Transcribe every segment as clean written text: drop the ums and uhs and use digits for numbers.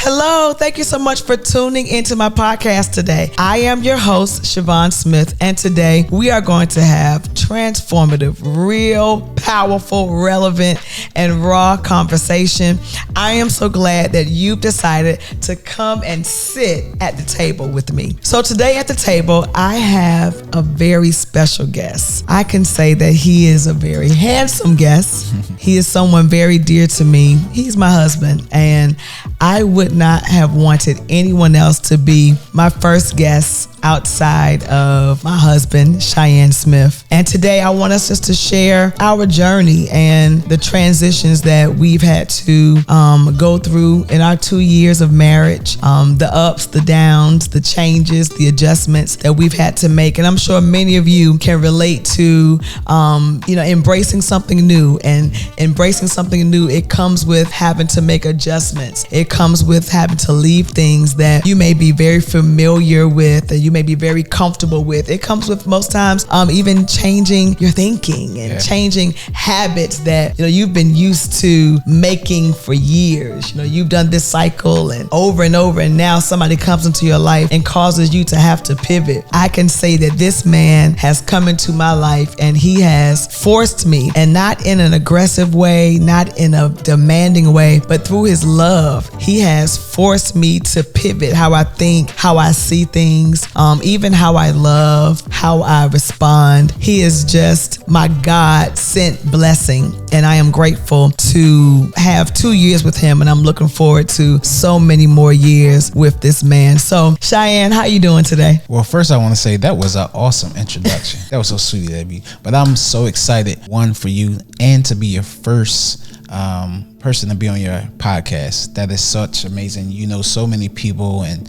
Hello, thank you so much for tuning into my podcast today. I am your host, Cheyenne Smith, and today we are going to have transformative, real, powerful, relevant, and raw conversation. I am so glad that you've decided to come and sit at the table with me. So today at the table, I have a very special guest. I can say that he is a very handsome guest. He is someone very dear to me. He's my husband, and I would not have wanted anyone else to be my first guest outside of my husband, Cheyenne Smith. And today I want us just to share our journey and the transitions that we've had to go through in our 2 years of marriage, the ups, the downs, the changes, the adjustments that we've had to make. And I'm sure many of you can relate to, embracing something new. And embracing something new, it comes with having to make adjustments. It comes with having to leave things that you may be very familiar with, that you may be very comfortable with. It comes with most times even changing your thinking and changing habits that you've been used to making for years. You've done this cycle and over, and now somebody comes into your life and causes you to have to pivot. I can say that this man has come into my life and he has forced me, and not in an aggressive way, not in a demanding way, but through his love, he has forced me to pivot how I think, how I see things, even how I love, how I respond. He is just my God-sent blessing, and I am grateful to have 2 years with him, and I'm looking forward to so many more years with this man. So, Cheyenne, how you doing today? Well, first I want to say that was an awesome introduction. That was so sweet of you. But I'm so excited, one, for you and to be your first person to be on your podcast. That is such amazing. You know so many people, and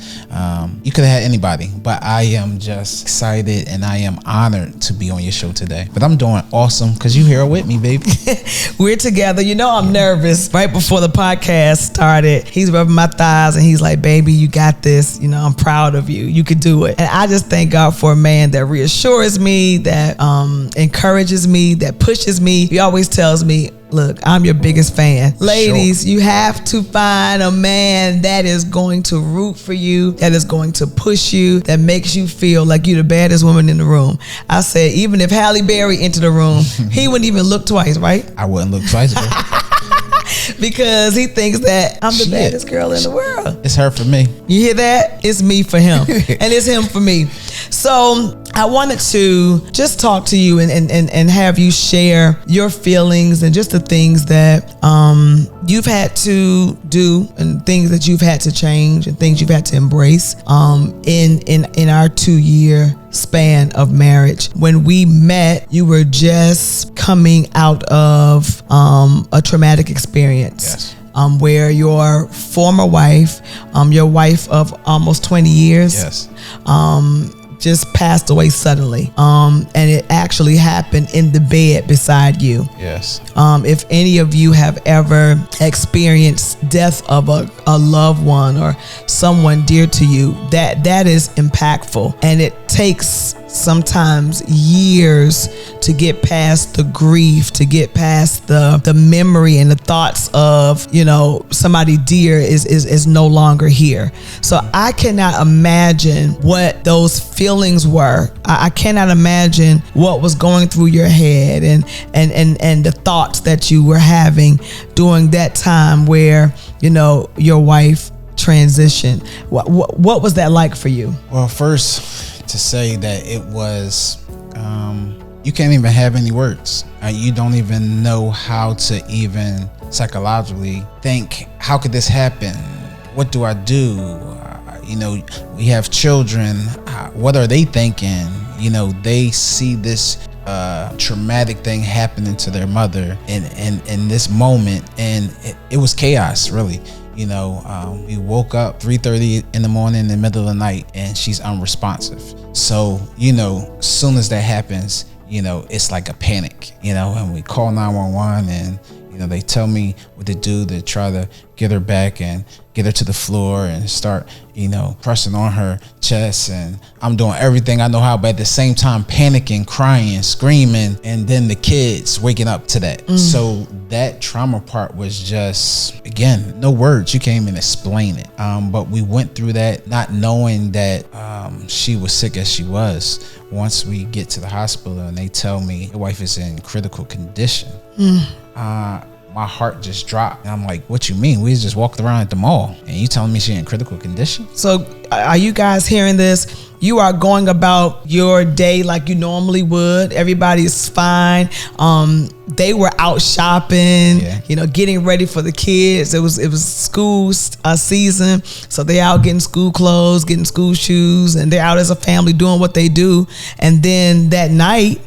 you could have had anybody, but I am just excited and I am honored to be on your show today. But I'm doing awesome because you're here with me, baby. We're together. I'm nervous. Right before the podcast started, he's rubbing my thighs and he's like, baby, you got this. I'm proud of you. You could do it. And I just thank God for a man that reassures me, that encourages me, that pushes me. He always tells me, look, I'm your biggest fan. Ladies, you have to find a man that is going to root for you, that is going to push you, that makes you feel like you're the baddest woman in the room. I said, even if Halle Berry entered the room, he wouldn't even look twice, right? I wouldn't look twice, bro. Because he thinks that I'm the baddest girl in the world. It's her for me. You hear that? It's me for him. And it's him for me. So I wanted to just talk to you and have you share your feelings and just the things that you've had to do and things that you've had to change and things you've had to embrace in our 2-year span of marriage. When we met, you were just coming out of a traumatic experience. Yes. Where your former wife, your wife of almost 20 years, just passed away suddenly. And it actually happened in the bed beside you. Yes. If any of you have ever experienced death of a loved one or someone dear to you, that is impactful. And it takes sometimes years to get past the grief, to get past the memory and the thoughts of, somebody dear is no longer here. So I cannot imagine what those feelings were. I cannot imagine what was going through your head and the thoughts that you were having during that time where, your wife transitioned. What was that like for you? Well, first, to say that it was, you can't even have any words. You don't even know how to even psychologically think, how could this happen? What do I do? We have children. What are they thinking? They see this traumatic thing happening to their mother in this moment, and it was chaos, really. We woke up 3:30 in the morning in the middle of the night and she's unresponsive. So, as soon as that happens, it's like a panic, and we call 911 and, They tell me what to do to try to get her back and get her to the floor and start, pressing on her chest. And I'm doing everything I know how, but at the same time panicking, crying, screaming, and then the kids waking up to that. So that trauma part was just, again, no words. You can't even explain it. But we went through that not knowing that she was sick as she was. Once we get to the hospital and they tell me your wife is in critical condition, my heart just dropped. And I'm like, what you mean? We just walked around at the mall and you telling me she's in critical condition? So are you guys hearing this? You are going about your day like you normally would. Everybody's fine. They were out shopping, getting ready for the kids. It was school season. So they're out getting school clothes, getting school shoes, and they're out as a family doing what they do. And then that night,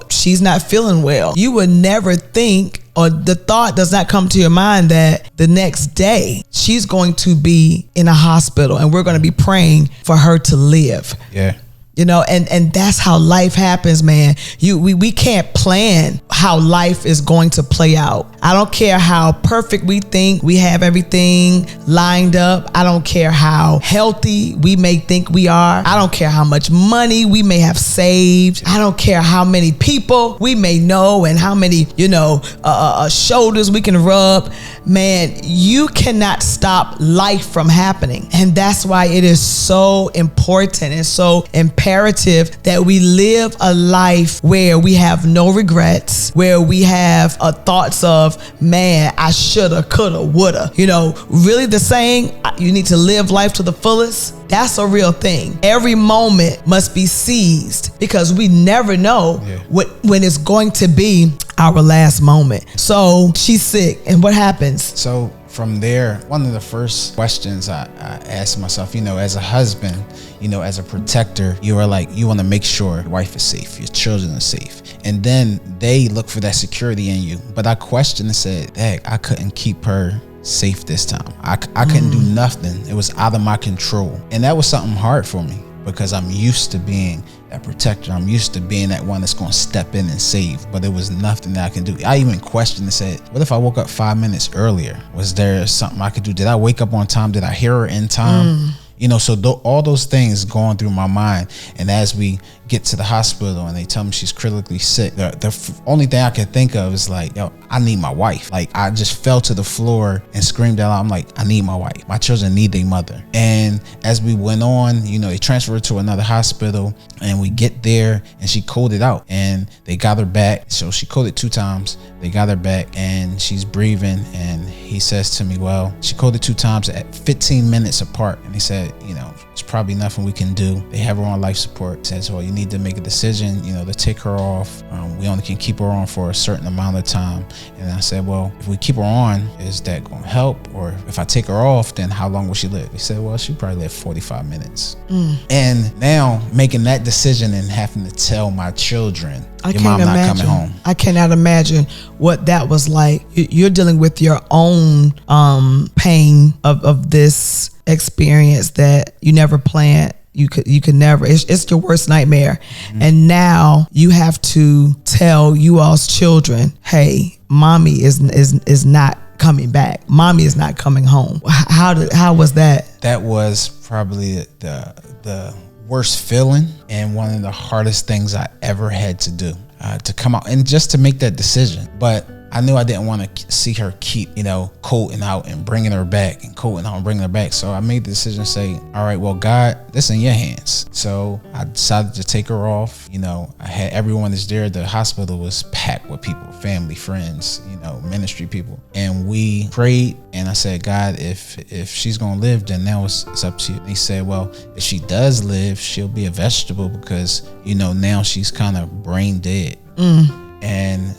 she's not feeling well. You would never think, or the thought does not come to your mind that the next day she's going to be in a hospital and we're going to be praying for her to live. Yeah. And that's how life happens, man. We can't plan how life is going to play out. I don't care how perfect we think we have everything lined up. I don't care how healthy we may think we are. I don't care how much money we may have saved. I don't care how many people we may know and how many, shoulders we can rub. Man, you cannot stop life from happening. And that's why it is so important and so imperative that we live a life where we have no regrets, where we have thoughts of, man, I shoulda, coulda, woulda. Really the saying, you need to live life to the fullest. That's a real thing. Every moment must be seized because we never know when it's going to be our last moment. So she's sick, and what happens? So from there, one of the first questions I asked myself, as a husband, as a protector, you want to make sure your wife is safe, your children are safe. And then they look for that security in you. But I questioned and said, heck, I couldn't keep her safe this time. I couldn't do nothing. It was out of my control. And that was something hard for me because I'm used to being that protector. I'm used to being that one that's going to step in and save, but it was nothing that I can do. I even questioned and said, what if I woke up 5 minutes earlier? Was there something I could do? Did I wake up on time? Did I hear her in time? So all those things going through my mind. And as we get to the hospital and they tell me she's critically sick, the only thing I can think of is like, I need my wife. Like, I just fell to the floor and screamed out. I'm like, I need my wife. My children need their mother. And as we went on, they transferred to another hospital and we get there and she coded out and they got her back. So she coded 2 times. They got her back and she's breathing. And he says to me, well, she coded 2 times at 15 minutes apart. And he said, it's probably nothing we can do. They have her on life support. He says, well, you need to make a decision, to take her off. We only can keep her on for a certain amount of time. And I said, well, if we keep her on, is that going to help? Or if I take her off, then how long will she live? He said, well, she'll probably live 45 minutes. And now making that decision and having to tell my children, your mom not coming home. I cannot imagine what that was like. You're dealing with your own pain of this experience that you never planned. You could never. It's your worst nightmare. And now you have to tell you all's children, hey, mommy is not coming back. Mommy is not coming home. How was that? That was probably the worst feeling and one of the hardest things I ever had to do, to come out and just to make that decision. But I knew I didn't want to see her keep, coding out and bringing her back and coding out and bringing her back. So I made the decision to say, all right, well, God, this in your hands. So I decided to take her off. I had everyone that's there. The hospital was packed with people, family, friends, ministry people. And we prayed and I said, God, if she's going to live, then now it's up to you. And he said, well, if she does live, she'll be a vegetable because, now she's kind of brain dead. And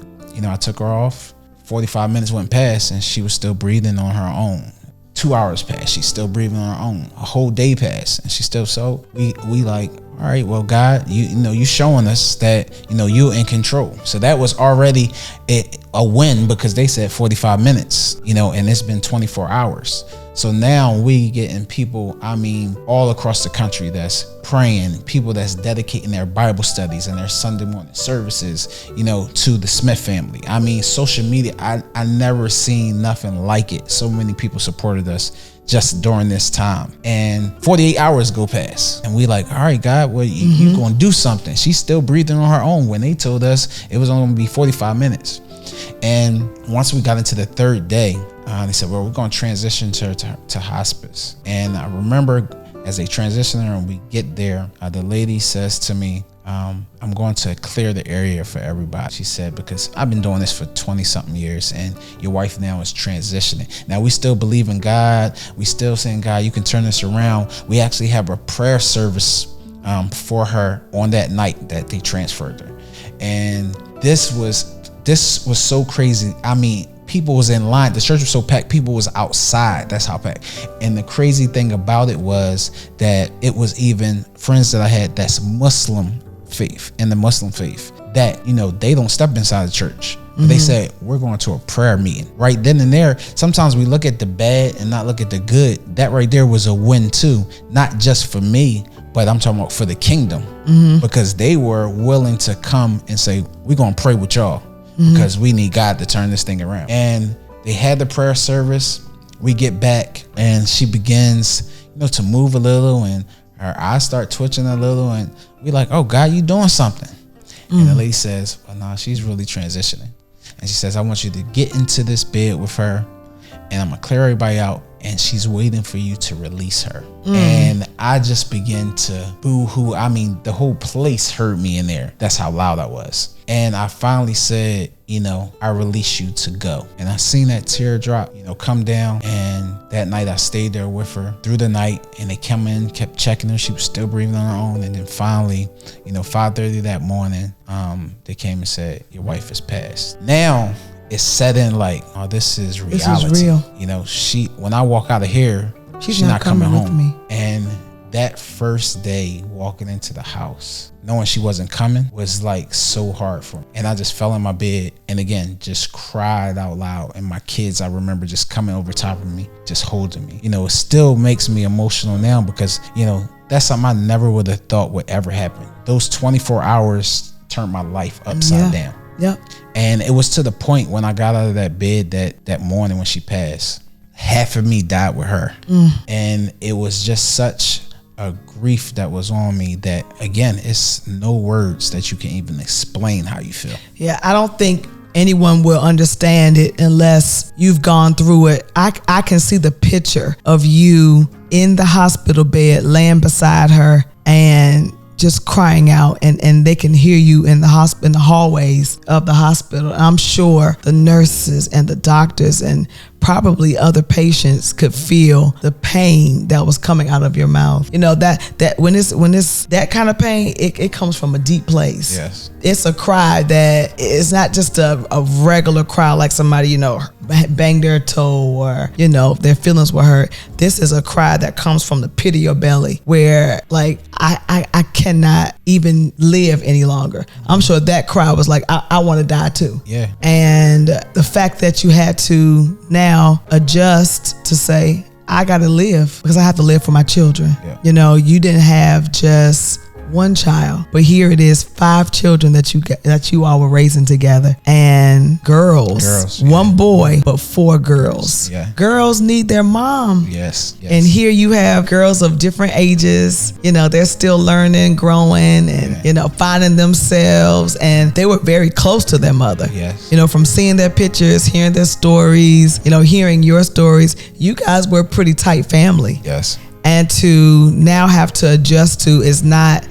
I took her off. 45 minutes went past and she was still breathing on her own. 2 hours passed. She's still breathing on her own. A whole day passed and she's still, so we like, all right, well, God, you showing us that, you're in control. So that was already a win, because they said 45 minutes, and it's been 24 hours. So now we getting people, all across the country that's praying, people that's dedicating their Bible studies and their Sunday morning services, to the Smith family. Social media, I never seen nothing like it. So many people supported us just during this time. And 48 hours go past. And we like, all right, God, well, you going to do something. She's still breathing on her own, when they told us it was only going to be 45 minutes. And once we got into the third day, they said, well, we're going to transition to hospice. And I remember as they transition her and we get there, the lady says to me, I'm going to clear the area for everybody. She said, because I've been doing this for 20 something years and your wife now is transitioning. Now we still believe in God. We still saying, God, you can turn this around. We actually have a prayer service for her on that night that they transferred her. And this was so crazy. People was in line. The church was so packed. People was outside. That's how packed. And the crazy thing about it was that it was even friends that I had that's Muslim faith, in the Muslim faith, that, they don't step inside the church. They said, we're going to a prayer meeting right then and there. Sometimes we look at the bad and not look at the good. That right there was a win too. Not just for me, but I'm talking about for the kingdom, because they were willing to come and say, we're going to pray with y'all. Because we need God to turn this thing around. And they had the prayer service. We get back and she begins, to move a little, and her eyes start twitching a little, and we like, oh God, you doing something. And the lady says, well, no, she's really transitioning. And she says, I want you to get into this bed with her, and I'm gonna clear everybody out, and she's waiting for you to release her. And I just began to boo-hoo. The whole place heard me in there. That's how loud I was. And I finally said, I release you to go. And I seen that tear drop, come down. And that night I stayed there with her through the night, and they come in, kept checking her. She was still breathing on her own. And then finally, 5:30 that morning, they came and said, your wife has passed. Now it's set in like, oh, this is reality. This is real. When I walk out of here, she's not coming home. with me. And that first day walking into the house, knowing she wasn't coming, was like so hard for me. And I just fell in my bed and again, just cried out loud. And my kids, I remember just coming over top of me, just holding me. It still makes me emotional now because, that's something I never would have thought would ever happen. Those 24 hours turned my life upside down. Yep. And it was to the point when I got out of that bed that morning when she passed, half of me died with her. And it was just such a grief that was on me that, again, it's no words that you can even explain how you feel. Yeah, I don't think anyone will understand it unless you've gone through it. I can see the picture of you in the hospital bed, laying beside her and just crying out, and they can hear you in the hospital, in the hallways of the hospital. I'm sure the nurses and the doctors and probably other patients could feel the pain that was coming out of your mouth. That when it's that kind of pain, it comes from a deep place. Yes. It's a cry that is not just a regular cry like somebody, banged their toe or, their feelings were hurt. This is a cry that comes from the pit of your belly where like, I cannot even live any longer. I'm sure that cry was like, I want to die too. Yeah. And the fact that you had to now adjust to say, I got to live because I have to live for my children. Yeah. You didn't have just one child, but here it is, 5 children that you all were raising together, and girls, one boy, but 4 girls. Yeah. Girls need their mom. Yes. And here you have girls of different ages, they're still learning, growing, and, finding themselves. And they were very close to their mother. Yes. From seeing their pictures, hearing their stories, hearing your stories, you guys were a pretty tight family. Yes. And to now have to adjust to is not,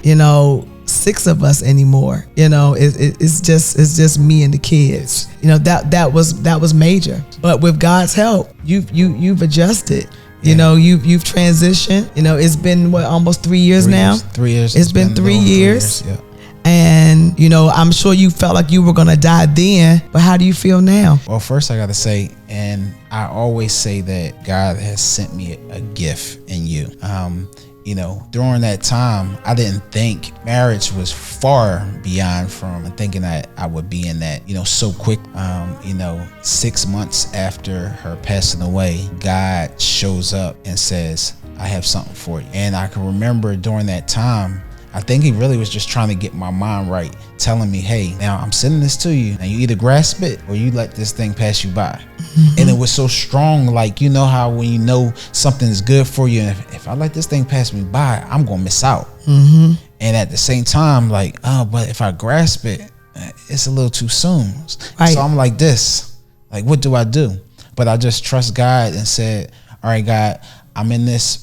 6 of us anymore. It's just me and the kids. That was major. But with God's help, you've adjusted. You've transitioned. It's been almost 3 years now. 3 years. It's been 3 years. 3 years. Yeah. And, I'm sure you felt like you were going to die then, but how do you feel now? Well, first I got to say, and I always say that God has sent me a gift in you. during that time, I didn't think marriage was far beyond from thinking that I would be in that, so quick. 6 months after her passing away, God shows up and says, I have something for you. And I can remember during that time, I think he really was just trying to get my mind right, telling me, hey, now I'm sending this to you, and you either grasp it or you let this thing pass you by. Mm-hmm. And it was so strong, like, how when you know something is good for you, and if I let this thing pass me by, I'm going to miss out. Mm-hmm. And at the same time, like, but if I grasp it, it's a little too soon. Right. So I'm like this, like, what do I do? But I just trust God and said, all right, God, I'm in this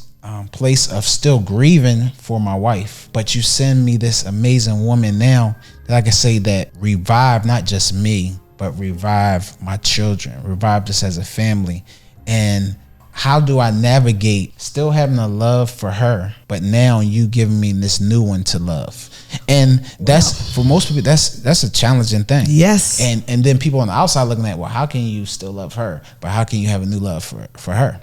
place of still grieving for my wife, but you send me this amazing woman now that I can say that revive not just me, but revive my children, revive us as a family. And how do I navigate still having a love for her, but now you giving me this new one to love? And that's for most people, that's a challenging thing. Yes. And then people on the outside looking at, well, how can you still love her, but how can you have a new love for her?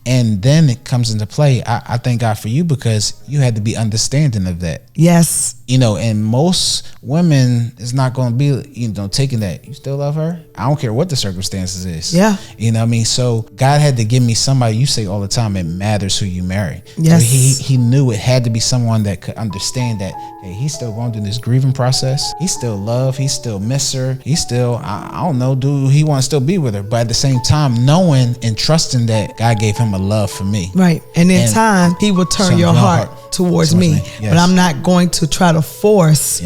And then it comes into play. I thank God for you, because you had to be understanding of that. Yes. And most women is not going to be, taking that. You still love her? I don't care what the circumstances is. Yeah. So God had to give me somebody. You say all the time, it matters who you marry. Yes. So he knew it had to be someone that could understand that, hey, he's still going through this grieving process. He still love. He still miss her. He still, I don't know, do he want to still be with her? But at the same time, knowing and trusting that God gave him a love for me. Right. And in time, he will turn your heart towards me. Yes. But I'm not going to try to force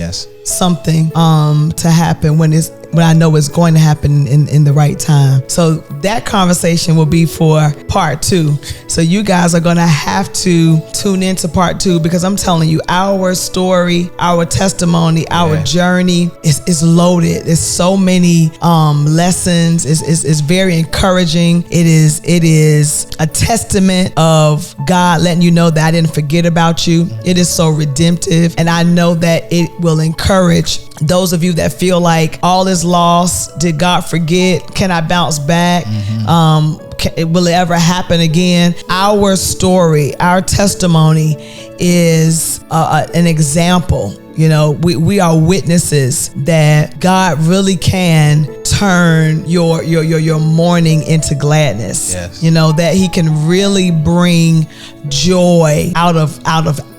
something to happen when I know it's going to happen in the right time. So that conversation will be for part 2. So you guys are going to have to tune into part 2, because I'm telling you, our story, our testimony, our journey is loaded. There's so many lessons. It's very encouraging. It is a testament of God letting you know that I didn't forget about you. It is so redemptive. And I know that it will encourage those of you that feel like all is lost. Did God forget? Can I bounce back? Mm-hmm. Will it ever happen again? Our story, our testimony is an example. We are witnesses that God really can turn your mourning into gladness. Yes. That he can really bring joy out of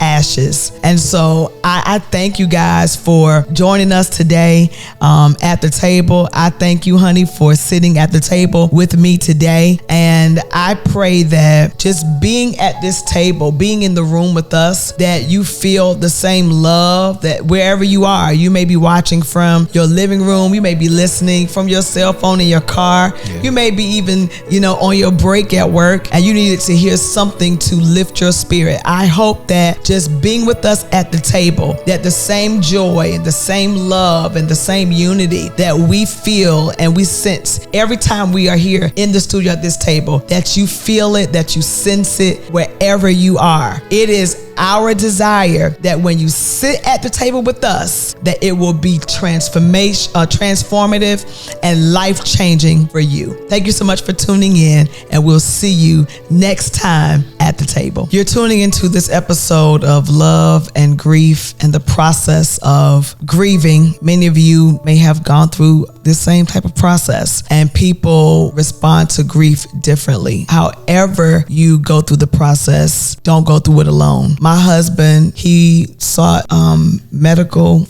ashes. And so I thank you guys for joining us today at the table. I thank you, honey, for sitting at the table with me today. And I pray that just being at this table, being in the room with us, that you feel the same love, that wherever you are, you may be watching from your living room, you may be listening from your cell phone in your car, you may be even, on your break at work, and you needed to hear something to lift your spirit. I hope that just being with us at the table, that the same joy and the same love and the same unity that we feel and we sense every time we are here in the studio at this table, that you feel it, that you sense it wherever you are. It is our desire that when you sit at the table with us, that it will be transformative and life-changing for you. Thank you so much for tuning in, and we'll see you next time at the table. You're tuning into this episode of Love and Grief and the process of grieving. Many of you may have gone through this same type of process, and people respond to grief differently. However you go through the process, don't go through it alone. My husband, he sought professional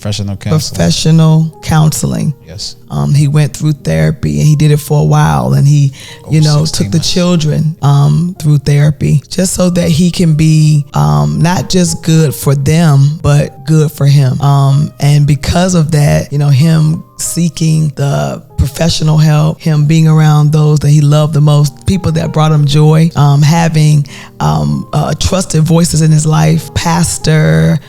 counseling. Yes. He went through therapy, and he did it for a while, and he, took the children through therapy, just so that he can be not just good for them, but good for him. And because of that, him seeking the professional help, him being around those that he loved the most, people that brought him joy, having trusted voices in his life, pastor,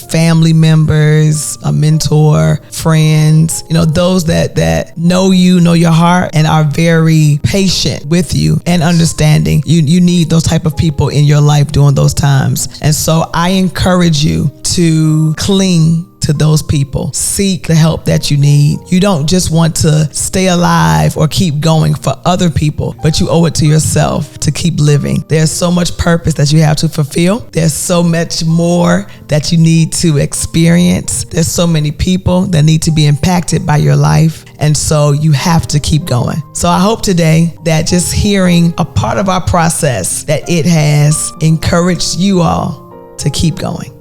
family members, a mentor, friends, those that know you, know your heart, and are very patient with you and understanding. You need those type of people in your life during those times. And so I encourage you to cling to to those people. Seek the help that you need. You don't just want to stay alive or keep going for other people, but you owe it to yourself to keep living. There's so much purpose that you have to fulfill. There's so much more that you need to experience. There's so many people that need to be impacted by your life. And so you have to keep going. So I hope today that just hearing a part of our process, that it has encouraged you all to keep going.